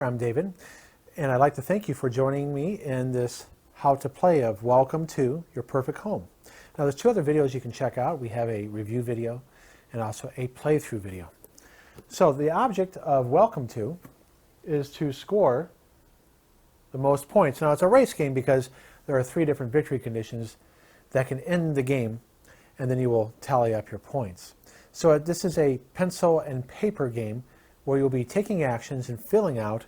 I'm David, and I'd like to thank you for joining me in this how to play of Welcome to Your Perfect Home. Now there's two other videos you can check out. We have a review video and also a playthrough video. So the object of Welcome to is to score the most points. Now it's a race game because there are 3 different victory conditions that can end the game, and then you will tally up your points. So this is a pencil and paper game where you'll be taking actions and filling out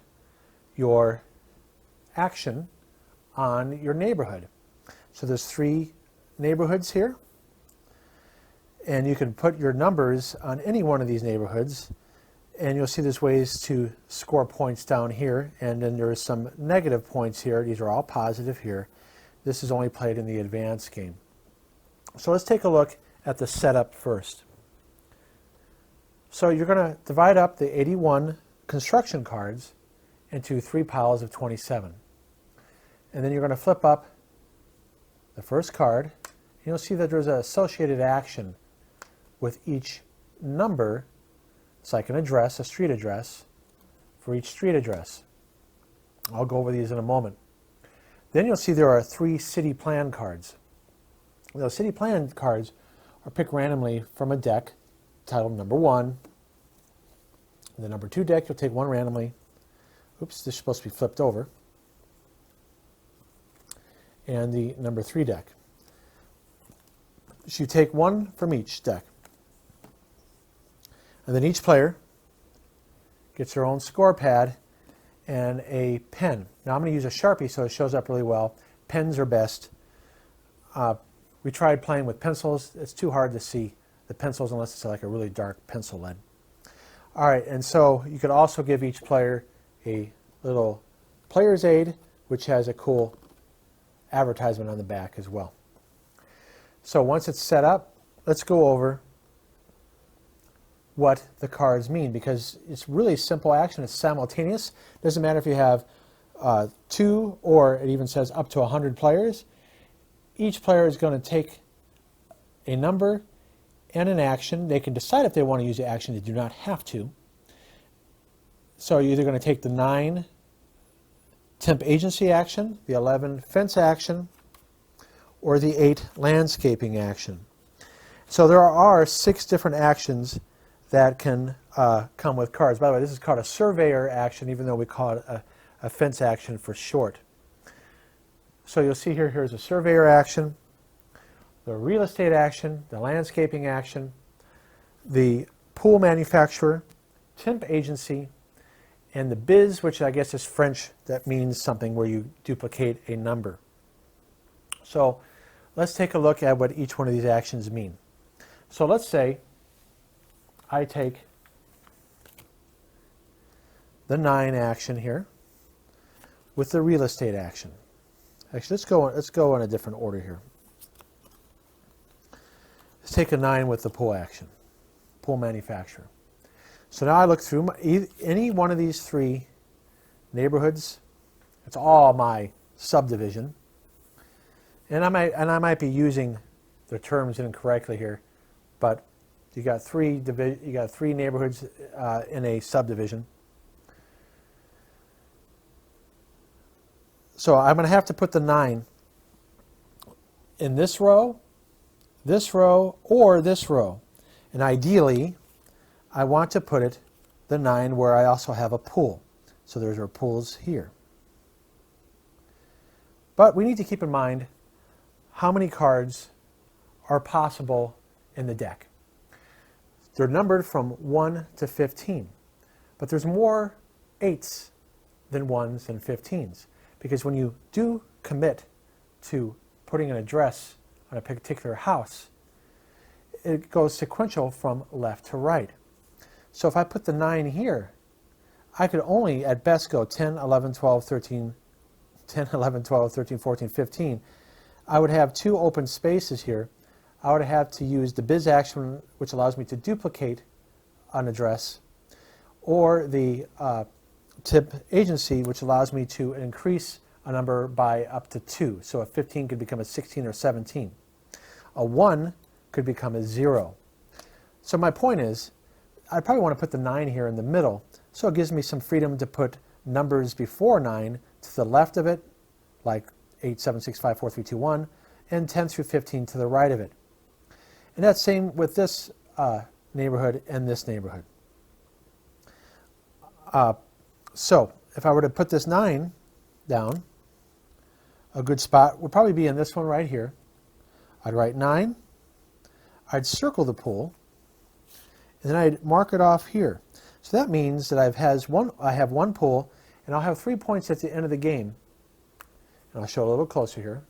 your action on your neighborhood. So there's 3 neighborhoods here, and you can put your numbers on any one of these neighborhoods, and you'll see there's ways to score points down here, and then there's some negative points here. These are all positive here. This is only played in the advanced game. So let's take a look at the setup first. So you're going to divide up the 81 construction cards into 3 piles of 27. And then you're going to flip up the first card. And you'll see that there's an associated action with each number. It's like an address, a street address, for each street address. I'll go over these in a moment. Then you'll see there are 3 city plan cards. Those city plan cards are picked randomly from a deck titled number 1. The number 2 deck, you'll take one randomly. Oops, this is supposed to be flipped over. And the number 3 deck. So you take one from each deck. And then each player gets their own score pad and a pen. Now I'm going to use a Sharpie so it shows up really well. Pens are best. We tried playing with pencils. It's too hard to see the pencils unless it's like a really dark pencil lead. All right, and so you could also give each player a little player's aid, which has a cool advertisement on the back as well. So once it's set up, let's go over what the cards mean, because it's really simple action. It's simultaneous. It doesn't matter if you have 2 or it even says up to 100 players. Each player is going to take a number and an action. They can decide if they want to use the action. They do not have to. So you're either going to take the 9 temp agency action, the 11 fence action, or the 8 landscaping action. So there are 6 different actions that can come with cards. By the way, this is called a surveyor action, even though we call it a fence action for short. So you'll see here's a surveyor action, the real estate action, the landscaping action, the pool manufacturer, temp agency, and the biz, which I guess is French. That means something where you duplicate a number. So let's take a look at what each one of these actions mean. So let's say I take the 9 action here with the real estate action. Actually, let's go in a different order here. Let's take a 9 with the pool action, pool manufacturer. So now I look through any one of these 3 neighborhoods. It's all my subdivision, and I might be using the terms incorrectly here, but you got 3 neighborhoods in a subdivision. So I'm going to have to put the 9 in this row, or this row. And ideally, I want to put the 9 where I also have a pool. So there's our pools here. But we need to keep in mind how many cards are possible in the deck. They're numbered from 1 to 15. But there's more 8s than 1s and 15s. Because when you do commit to putting an address on a particular house, it goes sequential from left to right. So if I put the 9 here, I could only at best go 10, 11, 12, 13, 10, 11, 12, 13, 14, 15. I would have 2 open spaces here. I would have to use the biz action, which allows me to duplicate an address, or the tip agency, which allows me to increase a number by up to 2. So a 15 could become a 16 or 17. A 1 could become a 0. So my point is, I probably want to put the 9 here in the middle, so it gives me some freedom to put numbers before 9 to the left of it, like 8, 7, 6, 5, 4, 3, 2, 1, and 10 through 15 to the right of it. And that's same with this neighborhood and this neighborhood. So if I were to put this 9 down, a good spot would probably be in this one right here. I'd write 9, I'd circle the pool, and then I'd mark it off here. So that means that I have one pool, and I'll have 3 points at the end of the game. And I'll show a little closer here.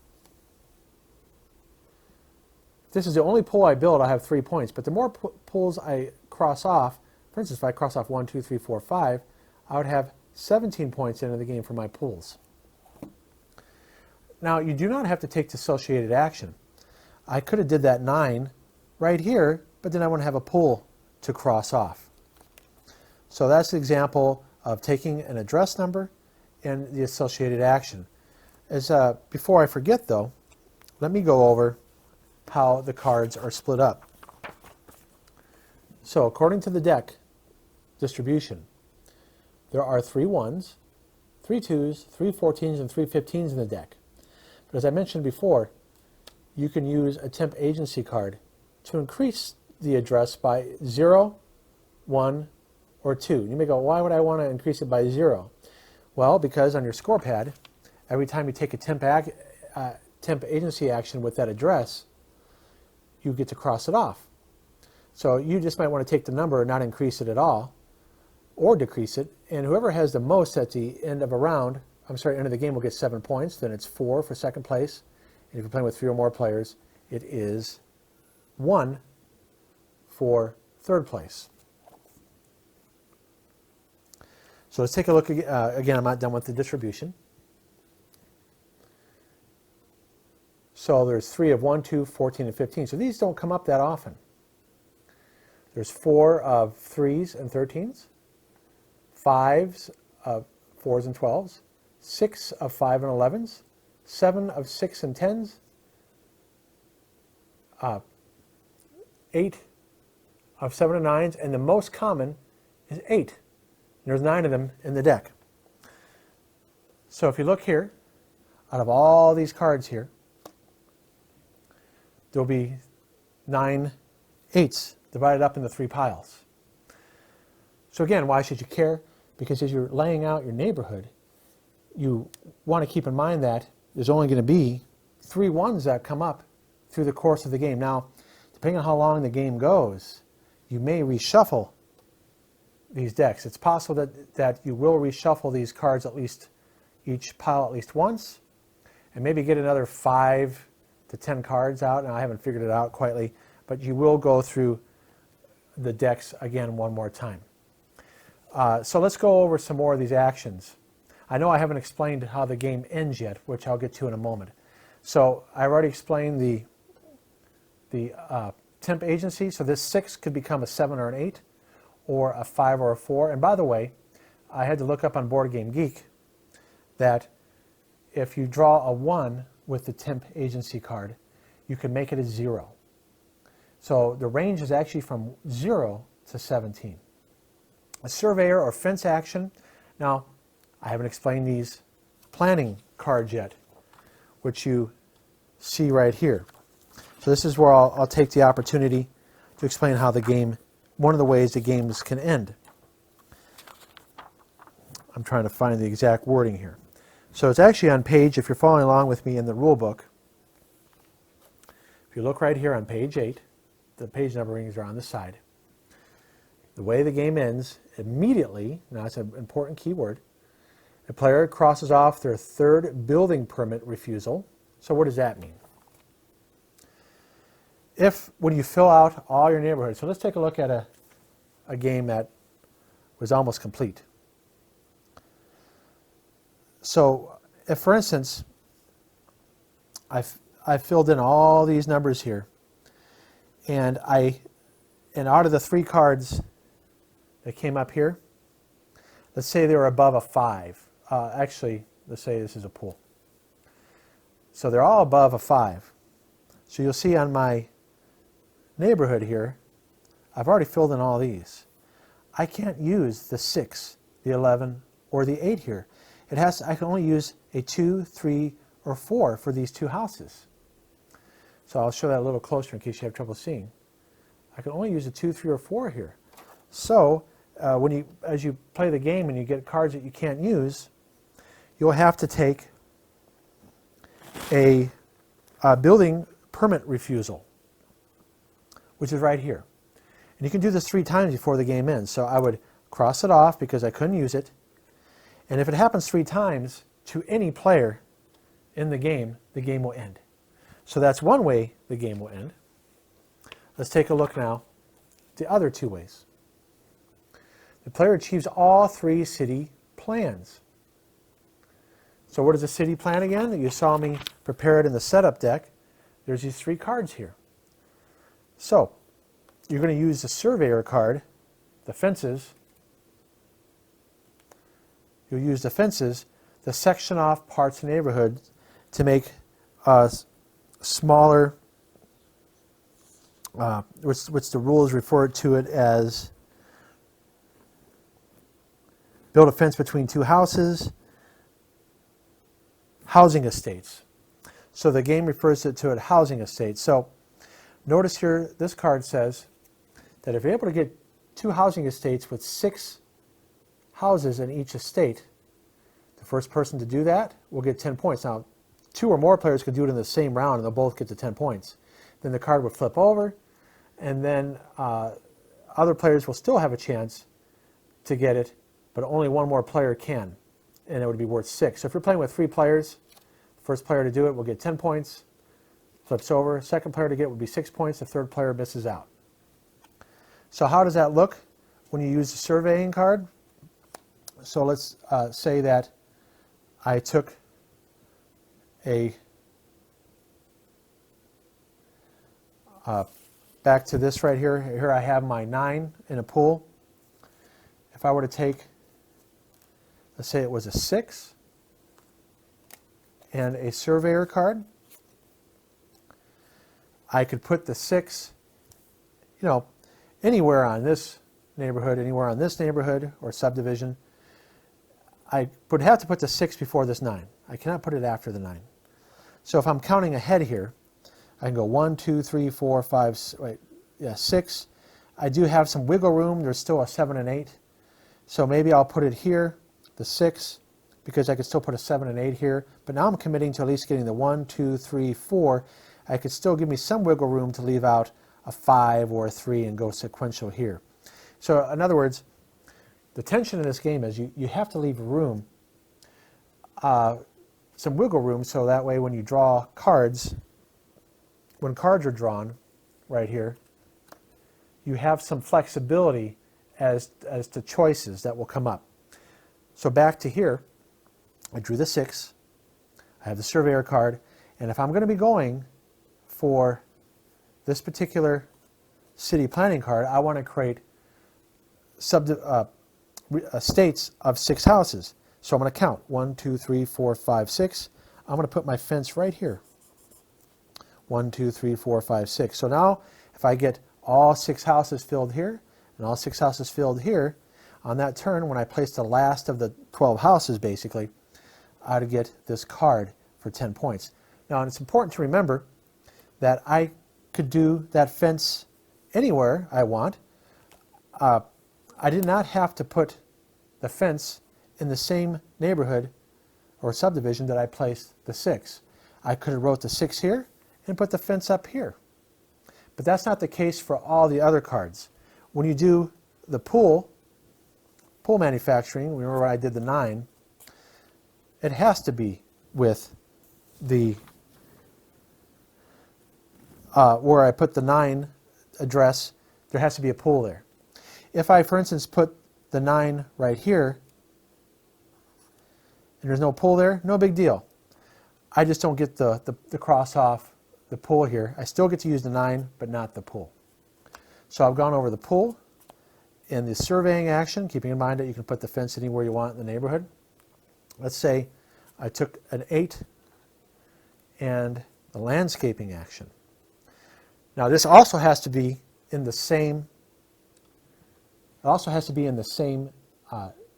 If this is the only pool I build, I have 3 points. But the more pools I cross off, for instance, if I cross off 1, 2, 3, 4, 5, I would have 17 points at the end of the game for my pools. Now, you do not have to take dissociated action. I could have did that 9 right here, but then I wouldn't have a pool to cross off. So that's the example of taking an address number and the associated action. Before I forget, though, let me go over how the cards are split up. So according to the deck distribution, there are 3 1s, 3 2s, 3 14s, and 3 15s in the deck. But as I mentioned before, you can use a temp agency card to increase the address by 0, 1, or 2. You may go, why would I want to increase it by 0? Well, because on your score pad, every time you take a temp agency action with that address, you get to cross it off. So you just might want to take the number and not increase it at all, or decrease it, and whoever has the most at the end of a round, end of the game will get 7 points, then it's 4 for second place, and if you're playing with 3 or more players, it is 1 for third place. So let's take a look again. I'm not done with the distribution. So there's 3 of 1, 2, 14, and 15. So these don't come up that often. There's 4 of 3s and 13s, 5s of 4s and 12s, 6 of 5 and 11s, 7 of 6 and 10s, 8 of 7 and 9s, and the most common is 8. There's 9 of them in the deck. So if you look here, out of all these cards here, there'll be 9 8s divided up into 3 piles. So again, why should you care? Because as you're laying out your neighborhood, you want to keep in mind that there's only going to be 3 1s that come up through the course of the game. Now, depending on how long the game goes, you may reshuffle these decks. It's possible that you will reshuffle these cards each pile at least once, and maybe get another 5 to 10 cards out. Now, I haven't figured it out quietly, but you will go through the decks again one more time. So let's go over some more of these actions. I know I haven't explained how the game ends yet, which I'll get to in a moment. So I've already explained the temp agency. So this 6 could become a 7 or an 8, or a 5 or a 4. And by the way, I had to look up on Board Game Geek that if you draw a 1 with the temp agency card, you can make it a 0. So the range is actually from 0 to 17. A surveyor or fence action. Now, I haven't explained these planning cards yet, which you see right here. So this is where I'll take the opportunity to explain how the game, one of the ways the games can end. I'm trying to find the exact wording here. So it's actually on page, if you're following along with me in the rule book, if you look right here on page 8, the page numberings are on the side. The way the game ends, immediately, now it's an important key word, the player crosses off their 3rd building permit refusal. So what does that mean? When you fill out all your neighborhoods, so let's take a look at a game that was almost complete. So if, for instance, I filled in all these numbers here, and out of the 3 cards that came up here, let's say they were above a 5. Actually, let's say this is a pool. So they're all above a 5. So you'll see on my neighborhood here, I've already filled in all these. I can't use the 6, the 11, or the 8 here. I can only use a 2, 3, or 4 for these two houses. So I'll show that a little closer in case you have trouble seeing. I can only use a 2, 3, or 4 here. So as you play the game and you get cards that you can't use, you'll have to take a building permit refusal, which is right here. And you can do this 3 times before the game ends. So I would cross it off because I couldn't use it. And if it happens 3 times to any player in the game will end. So that's one way the game will end. Let's take a look now at the other 2 ways. The player achieves all 3 city plans. So what is a city plan again? You saw me prepare it in the setup deck. There's these 3 cards here. So you're going to use the surveyor card, the fences. You'll use the fences to section off parts of the neighborhood to make smaller, which the rules refer to it as build a fence between 2 houses, housing estates. So the game refers to it housing estates. So notice here this card says that if you're able to get 2 housing estates with 6 houses in each estate, the first person to do that will get 10 points. Now, 2 or more players could do it in the same round and they'll both get to 10 points. Then the card would flip over, and then other players will still have a chance to get it, but only one more player can, and it would be worth 6. So if you're playing with 3 players, the first player to do it will get 10 points, flips over. Second player to get it would be 6 points. The third player misses out. So how does that look when you use the surveying card? So let's say that I took back to this right here. Here I have my 9 in a pool. If I were to take, let's say it was a 6 and a surveyor card, I could put the 6, anywhere on this neighborhood, anywhere on this neighborhood or subdivision. I would have to put the 6 before this 9. I cannot put it after the 9. So if I'm counting ahead here, I can go 1, 2, 3, 4, 5, 6. I do have some wiggle room. There's still a 7 and 8. So maybe I'll put it here, the 6, because I could still put a 7 and 8 here. But now I'm committing to at least getting the 1, 2, 3, 4. I could still give me some wiggle room to leave out a 5 or a 3 and go sequential here. So in other words, the tension in this game is you have to leave room, some wiggle room, so that way when you draw cards, when cards are drawn right here, you have some flexibility as to choices that will come up. So back to here, I drew the 6, I have the surveyor card, and if I'm going to be going for this particular city planning card, I want to create estates of 6 houses. So I'm going to count 1, 2, 3, 4, 5, 6. I'm going to put my fence right here. 1, 2, 3, 4, 5, 6. So now if I get all 6 houses filled here and all 6 houses filled here, on that turn when I place the last of the 12 houses basically, I'd get this card for 10 points. Now it's important to remember that I could do that fence anywhere I want. I did not have to put the fence in the same neighborhood or subdivision that I placed the 6. I could have wrote the 6 here and put the fence up here. But that's not the case for all the other cards. When you do the pool manufacturing, remember I did the 9, it has to be with the, where I put the 9 address, there has to be a pool there. If I, for instance, put the 9 right here, and there's no pool there, no big deal. I just don't get the cross off the pool here. I still get to use the 9, but not the pool. So I've gone over the pool and the surveying action, keeping in mind that you can put the fence anywhere you want in the neighborhood. Let's say I took an 8 and the landscaping action. Now this also has to be in the same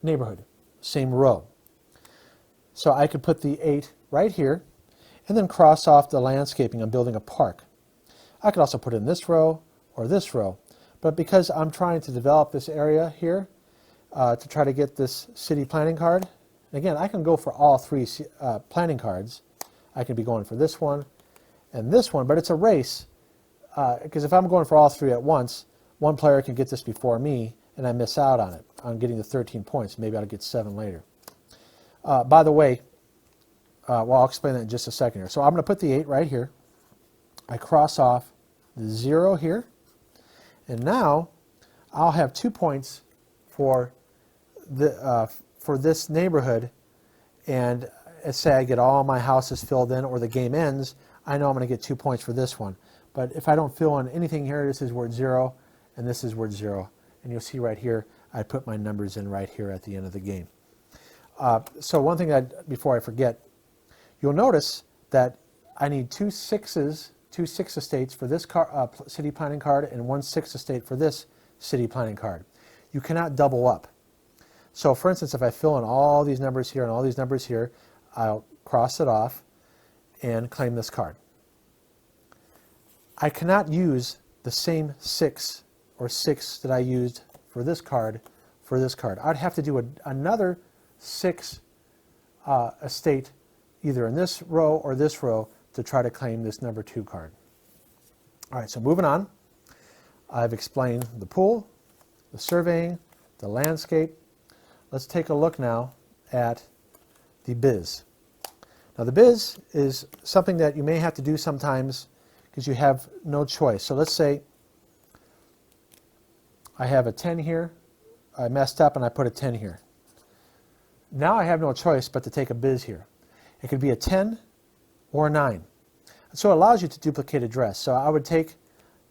neighborhood. same row. So I could put the 8 right here and then cross off the landscaping. I'm building a park. I could also put it in this row or this row. But because I'm trying to develop this area here to try to get this city planning card, and again, I can go for all 3 planning cards. I could be going for this one and this one, but it's a race because if I'm going for all 3 at once, one player can get this before me and I miss out on it. I'm getting the 13 points. Maybe I'll get 7 later. By the way, well, I'll explain that in just a second here. So I'm going to put the 8 right here. I cross off the 0 here. And now I'll have 2 points for this neighborhood. And say I get all my houses filled in or the game ends, I know I'm going to get 2 points for this one. But if I don't fill in anything here, this is word 0 and this is word 0. And you'll see right here, I put my numbers in right here at the end of the game. So one thing before I forget, you'll notice that I need 2 6s, 2 6 estates for this city planning card and 1 6 estate for this city planning card. You cannot double up. So for instance, if I fill in all these numbers here and all these numbers here, I'll cross it off and claim this card. I cannot use the same 6 or 6 that I used for this card for this card. I'd have to do another 6 estate either in this row or this row to try to claim this number 2 card. All right, so moving on. I've explained the pool, the surveying, the landscape. Let's take a look now at the biz. Now the biz is something that you may have to do sometimes because you have no choice. So let's say I have a 10 here. I messed up and I put a 10 here. Now I have no choice but to take a biz here. It could be a 10 or a 9. So it allows you to duplicate address. So I would take,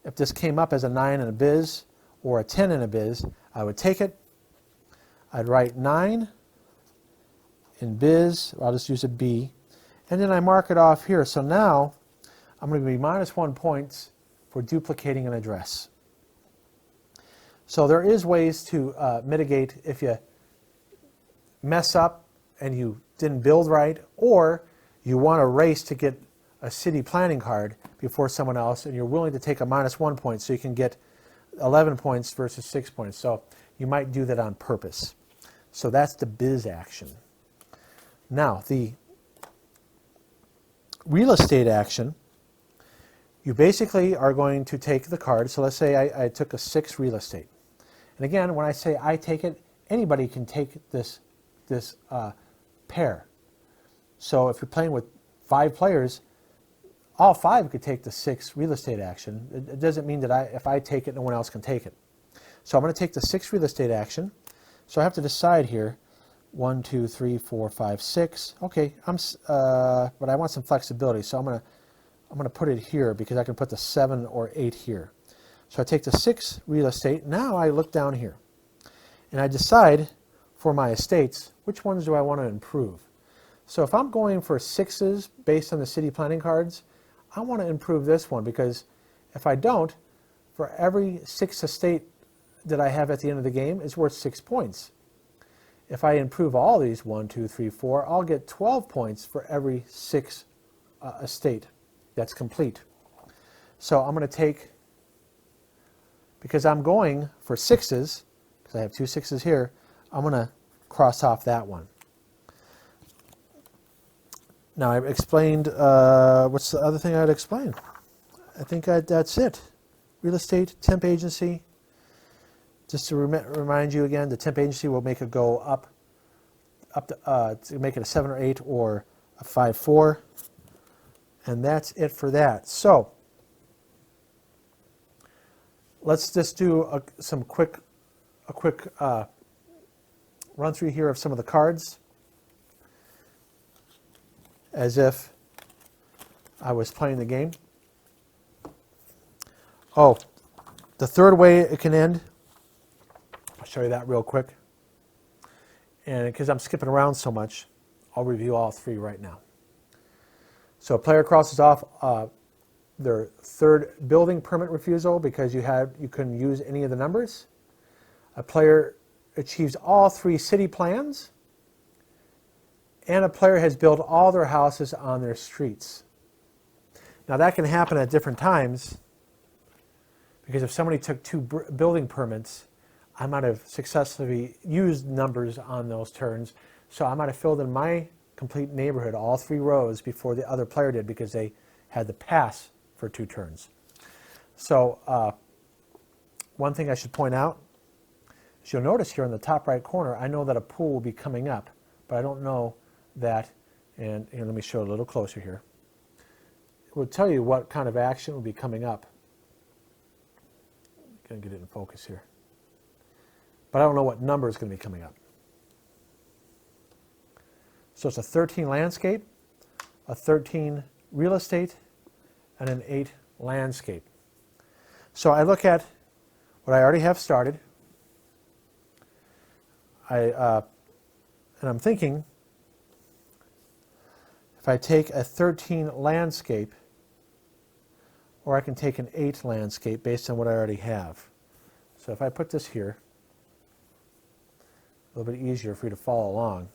if this came up as a 9 in a biz or a 10 in a biz, I would take it. I'd write 9 in biz. I'll just use a B. And then I mark it off here. So now I'm going to be -1 points for duplicating an address. So there is ways to mitigate if you mess up and you didn't build right, or you want a race to get a city planning card before someone else and you're willing to take a -1 point so you can get 11 points versus 6 points. So you might do that on purpose. So that's the biz action. Now the real estate action, you basically are going to take the card. So let's say I took a 6 real estate. And again, when I say I take it, anybody can take this pair. So if you're playing with 5 players, all 5 could take the 6 real estate action. It doesn't mean that if I take it, no one else can take it. So I'm going to take the 6 real estate action. So I have to decide here, 1, 2, 3, 4, 5, 6. Okay, but I want some flexibility. So I'm going to put it here because I can put the 7 or 8 here. So I take the 6 real estate. Now I look down here and I decide for my estates, which ones do I want to improve? So if I'm going for 6s based on the city planning cards, I want to improve this one because if I don't, for every 6 estate that I have at the end of the game, it's worth 6 points. If I improve all these, 1, 2, 3, 4, I'll get 12 points for every 6 estate that's complete. So I'm going to take, because I'm going for 6s, because I have 2 6s here, I'm going to cross off that one. Now I've explained, what's the other thing I'd explain? I think that's it. Real estate, temp agency. Just to remind you again, the temp agency will make it go up to make it a 7 or 8 or a 5, 4. And that's it for that. So let's just do a quick run through here of some of the cards, as if I was playing the game. Oh, the third way it can end, I'll show you that real quick. And because I'm skipping around so much, I'll review all 3 right now. So a player crosses off their 3rd building permit refusal because you couldn't use any of the numbers. A player achieves all 3 city plans. and a player has built all their houses on their streets. Now that can happen at different times, because if somebody took 2 building permits, I might have successfully used numbers on those turns, so I might have filled in my complete neighborhood, all 3 rows, before the other player did, because they had the pass for 2 turns. So one thing I should point out is you'll notice here in the top right corner, I know that a pool will be coming up, but I don't know that, and let me show it a little closer here. It will tell you what kind of action will be coming up. Gonna get it in focus here. But I don't know what number is going to be coming up. So it's a 13 landscape, a 13 real estate, and an 8 landscape. So I look at what I already have started. And I'm thinking, if I take a 13 landscape, or I can take an 8 landscape based on what I already have. So if I put this here, a little bit easier for you to follow along.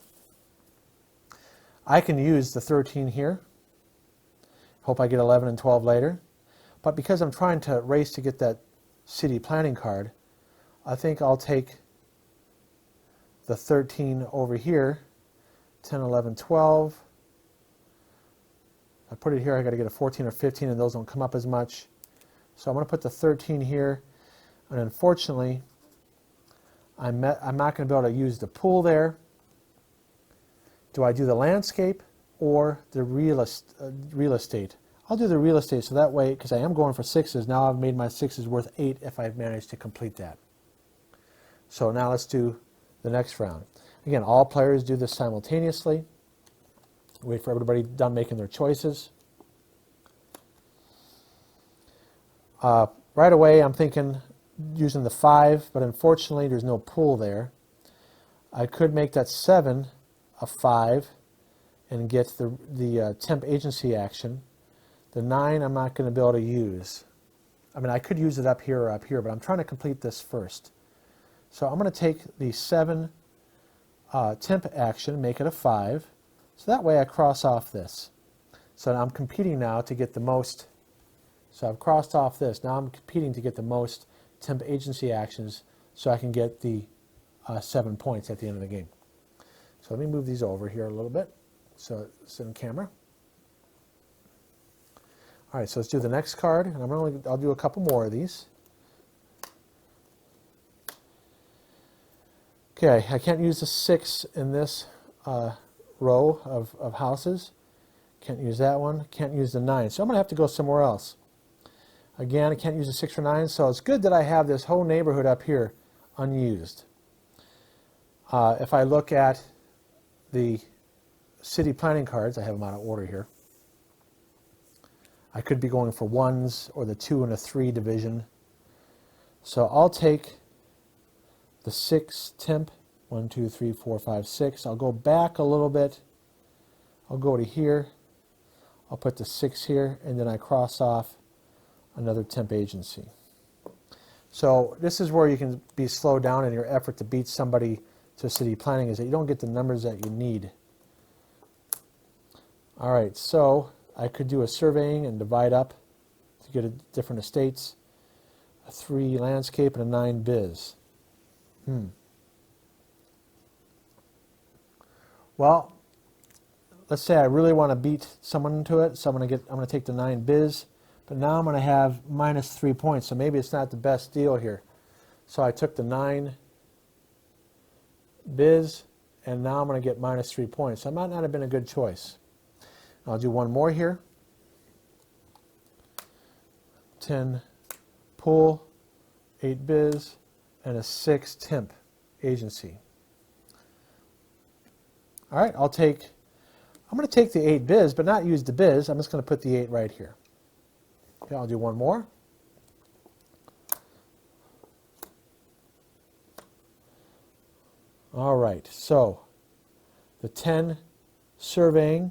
I can use the 13 here. Hope I get 11 and 12 later. But because I'm trying to race to get that city planning card, I think I'll take the 13 over here, 10, 11, 12. I put it here, I got to get a 14 or 15, and those don't come up as much. So I'm going to put the 13 here, and unfortunately, I'm not going to be able to use the pool there. Do I do the landscape or the real estate? I'll do the real estate, so that way, because I am going for 6s, now I've made my 6s worth 8 if I've managed to complete that. So now let's do the next round. Again, all players do this simultaneously. Wait for everybody done making their choices. Right away, I'm thinking using the 5, but unfortunately, there's no pool there. I could make that 7 a 5 and get the temp agency action. The 9, I'm not going to be able to use. I mean, I could use it up here or up here, but I'm trying to complete this first. So I'm going to take the 7 temp action, make it a 5. So that way I cross off this. So I'm competing now to get the most. So I've crossed off this. Now I'm competing to get the most temp agency actions so I can get the 7 points at the end of the game. So let me move these over here a little bit so it's in camera. All right, so let's do the next card, and I'll do a couple more of these. Okay, I can't use the 6 in this row of houses. Can't use that one. Can't use the 9. So I'm going to have to go somewhere else. Again, I can't use the 6 or 9, so it's good that I have this whole neighborhood up here unused. If I look at the city planning cards, I have them out of order here. I could be going for 1s or the 2 and a 3 division. So I'll take the 6 temp, 1, 2, 3, 4, 5, 6. I'll go back a little bit. I'll go to here. I'll put the 6 here, and then I cross off another temp agency. So this is where you can be slowed down in your effort to beat somebody to city planning, is that you don't get the numbers that you need. All right, so I could do a surveying and divide up to get different estates, a 3 landscape and a 9 biz. Well, let's say I really want to beat someone to it, so I'm going to take the 9 biz, but now I'm going to have minus 3 points, so maybe it's not the best deal here. So I took the 9 biz, and now I'm going to get minus 3 points. So it might not have been a good choice. I'll do one more here. 10 pool, 8 biz, and a 6 temp agency. All right, I'm going to take the 8 biz, but not use the biz. I'm just going to put the 8 right here. Okay, I'll do one more. All right, so the 10 surveying,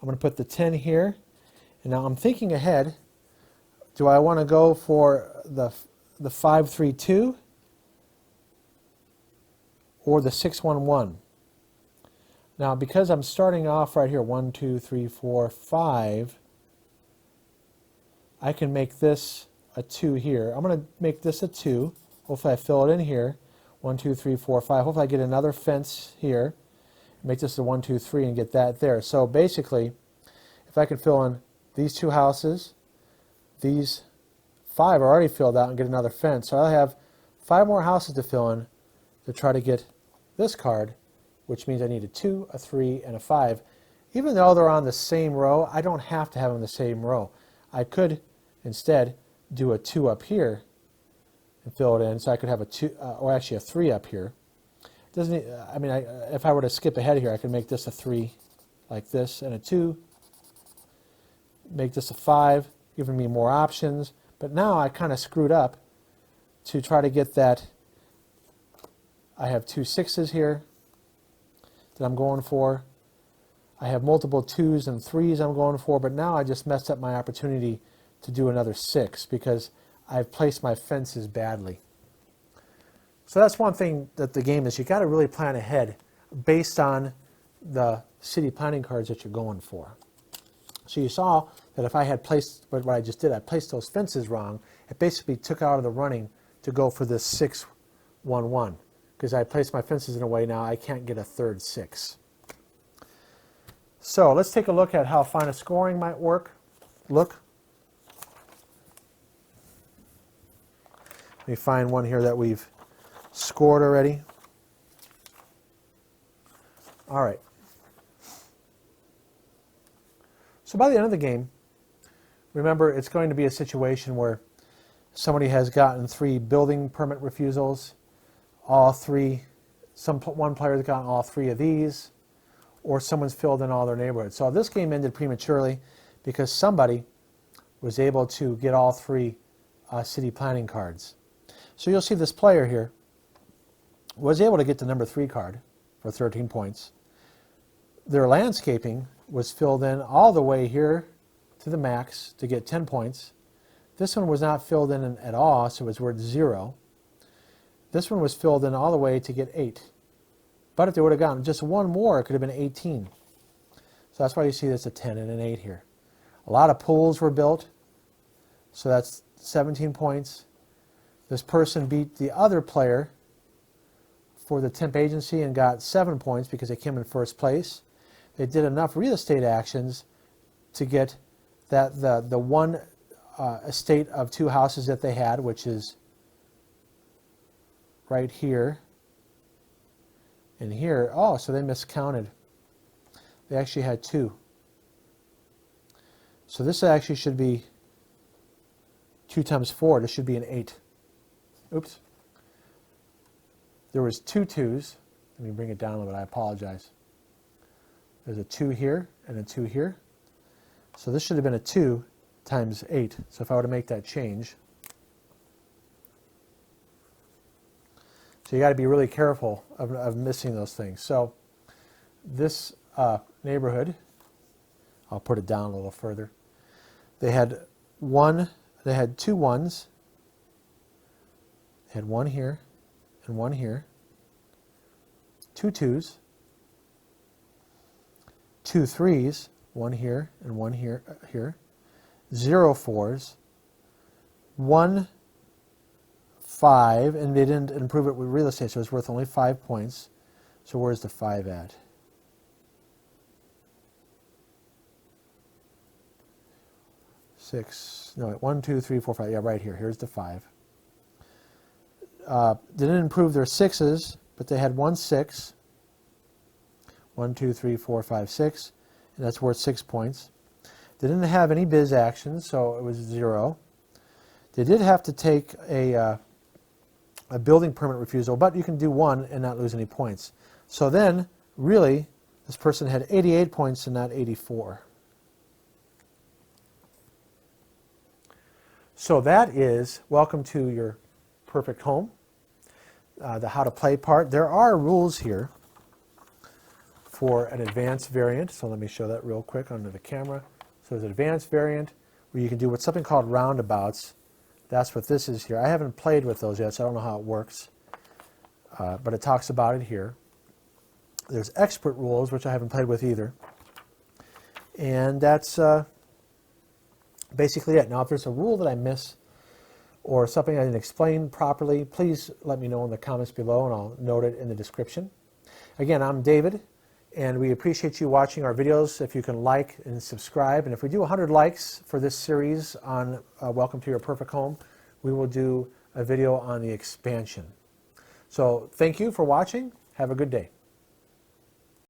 I'm going to put the 10 here. And now I'm thinking ahead. Do I want to go for the 532 or the 611? Now, because I'm starting off right here, 1, 2, 3, 4, 5, I can make this a 2 here. I'm going to make this a 2. Hopefully I fill it in here. 1, 2, 3, 4, 5. Hopefully I get another fence here. Make this a 1, 2, 3 and get that there. So basically, if I can fill in these 2 houses, these 5 are already filled out, and get another fence. So I'll have 5 more houses to fill in to try to get this card, which means I need a 2, a 3, and a 5. Even though they're on the same row, I don't have to have them in the same row. I could instead do a 2 up here and fill it in, so I could have a 2, or actually a 3 up here. Doesn't I mean, if I were to skip ahead here, I could make this a 3 like this, and a 2, make this a 5, giving me more options. But now I kind of screwed up to try to get that. I have 2 6s here that I'm going for. I have multiple 2s and 3s I'm going for, but now I just messed up my opportunity to do another 6 because I've placed my fences badly. So that's one thing that the game is, you got to really plan ahead based on the city planning cards that you're going for. So you saw that if I had placed, what I just did, I placed those fences wrong, it basically took out of the running to go for this 6, 1, 1. Because I placed my fences in a way now I can't get a third 6. So let's take a look at how final scoring might look. Let me find one here that we've scored already. All right. So by the end of the game, remember it's going to be a situation where somebody has gotten 3 building permit refusals, all 3, one player has gotten all 3 of these, or someone's filled in all their neighborhoods. So this game ended prematurely because somebody was able to get all 3 city planning cards. So you'll see this player here was able to get the number 3 card for 13 points. Their landscaping was filled in all the way here to the max to get 10 points. This one was not filled in at all, so it was worth 0. This one was filled in all the way to get 8. But if they would have gotten just one more, it could have been 18. So that's why you see this a 10 and an 8 here. A lot of pools were built, so that's 17 points. This person beat the other player for the temp agency and got 7 points because they came in first place. They did enough real estate actions to get that the one estate of 2 houses that they had, which is right here and here. Oh, so they miscounted. They actually had 2. So this actually should be 2 times 4. This should be an 8. Oops. There was 2 2s. Let me bring it down a little bit. I apologize. There's a 2 here and a 2 here. So this should have been a 2 times 8. So if I were to make that change. So you got to be really careful of missing those things. So this neighborhood, I'll put it down a little further. They had 2 1s. They had 1 here and 1 here. 2 2s. 2 3s, 1 here and 1 here. 0 4s. 1 5, and they didn't improve it with real estate, so it's worth only 5 points. So where's the 5 at? Six, no, 1, 2, 3, 4, 5. Yeah, right here. Here's the 5. They didn't improve their 6s, but they had 1 6. 1, 2, 3, 4, 5, 6, and that's worth 6 points. They didn't have any biz actions, so it was 0. They did have to take a building permit refusal, but you can do 1 and not lose any points. So then, really, this person had 88 points and not 84. So that is welcome to your perfect home, the how to play part. There are rules here for an advanced variant, so let me show that real quick under the camera. So there's an advanced variant where you can do what's something called roundabouts. That's what this is here. I haven't played with those yet, so I don't know how it works, but it talks about it here. There's expert rules, which I haven't played with either. And that's basically it. Now, if there's a rule that I miss or something I didn't explain properly, please let me know in the comments below and I'll note it in the description. Again, I'm David, and we appreciate you watching our videos. If you can like and subscribe, and if we do 100 likes for this series on Welcome to Your Perfect Home, we will do a video on the expansion. So thank you for watching. Have a good day.